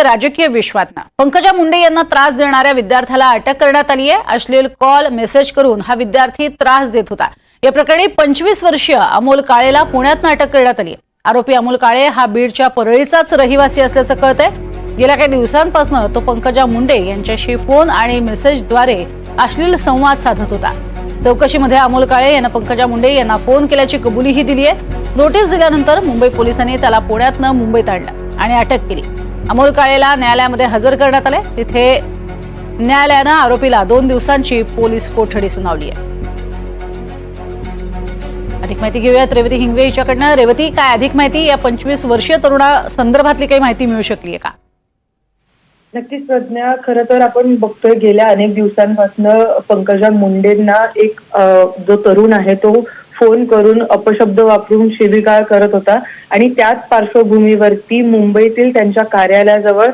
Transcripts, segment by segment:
राजकीय विश्वातनं पंकजा मुंडे यांना त्रास देणाऱ्या विद्यार्थ्याला अटक करण्यात आली आहे। अश्लील कॉल मेसेज करून हा विद्यार्थी त्रास देत होता। या प्रकरणी 25 वर्षीय अमोल काळेला पुण्यातनं अटक करण्यात आली आहे। आरोपी अमोल काळे हा बीडच्या परळीचाच रहिवासी असल्याचं कळतंय। गेल्या काही दिवसांपासून तो पंकजा मुंडे यांच्याशी फोन आणि मेसेजद्वारे अश्लील संवाद साधत होता। चौकशीमध्ये अमोल काळे यांना पंकजा मुंडे यांना फोन केल्याची कबुलीही दिली आहे। नोटीस दिल्यानंतर मुंबई पोलिसांनी त्याला पुण्यातनं मुंबईत आणलं आणि अटक केली। अमोल काळेला न्यायालयामध्ये हजर करण्यात आले। तिथे न्यायालयानं आरोपीला 2 दिवसांची पोलीस कोठडी सुनावली आहे। अधिक माहिती घेऊयात रेवती हिंगवे यांच्याकडनं। रेवती, काय अधिक माहिती या 25 वर्षीय तरुणा संदर्भातली काही माहिती मिळू शकली आहे का? नक्कीच प्रज्ञा, खरं तर आपण बघतोय गेल्या अनेक दिवसांपासून पंकजा मुंडेंना एक जो तरुण आहे तो फोन करून अपशब्द वापरून शिवीगाळ करत होता आणि त्याच पार्श्वभूमीवरती मुंबईतील त्यांच्या कार्यालयाजवळ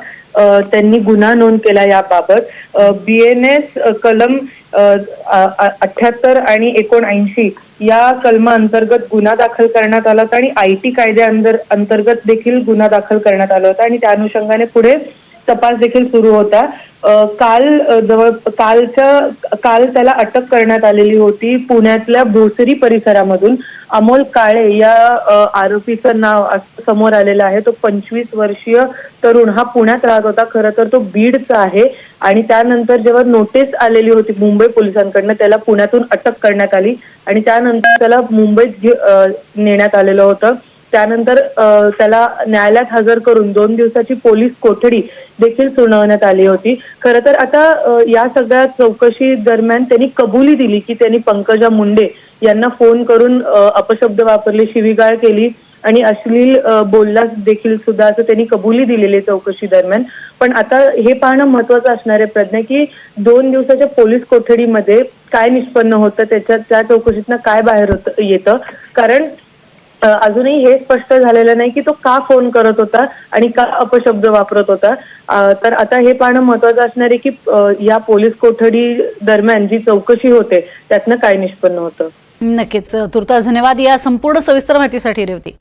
त्यांनी गुन्हा नोंद केला। याबाबत BNS कलम 78 आणि 79 या कलमांतर्गत गुन्हा दाखल करण्यात आला होता आणि IT कायद्या अंतर्गत देखील गुन्हा दाखल करण्यात आला होता आणि त्या अनुषंगाने पुढे तपास देखील सुरू होता। काल त्याला अटक करण्यात आलेली होती पुण्यातल्या भोसरी परिसरामधून। अमोल काळे या आरोपीचं नाव समोर आलेलं आहे। तो 25 वर्षीय तरुण हा पुण्यात राहत होता। खरं तर तो बीडचा आहे आणि त्यानंतर जेव्हा नोटीस आलेली होती मुंबई पोलिसांकडनं त्याला पुण्यातून अटक करण्यात आली आणि त्यानंतर त्याला मुंबईत नेण्यात आलेलं होतं। त्यानंतर त्याला न्यायालयात हजर करून 2 दिवसाची पोलीस कोठडी देखील सुनावण्यात आली होती। खरं तर आता या सगळ्या चौकशी दरम्यान त्यांनी कबुली दिली की त्यांनी पंकजा मुंडे यांना फोन करून अपशब्द वापरले, शिवीगाळ केली आणि अश्लील बोलला देखील सुद्धा, असं त्यांनी कबुली दिलेली चौकशी दरम्यान। पण आता हे पाहणं महत्वाचं असणार आहे प्रज्ञा की 2 दिवसाच्या पोलीस कोठडीमध्ये काय निष्पन्न होतं, त्या चौकशीतनं काय बाहेर येतं, कारण अजूनही हे स्पष्ट झालेलं नाही की तो का फोन करत होता आणि का अपशब्द वापरत होता। तर आता हे पाहणं महत्वाचं असणार आहे की या पोलीस कोठडी दरम्यान जी चौकशी होते त्यातनं काय निष्पन्न होतं। नक्कीच, तुर्तास धन्यवाद या संपूर्ण सविस्तर माहितीसाठी रेवती।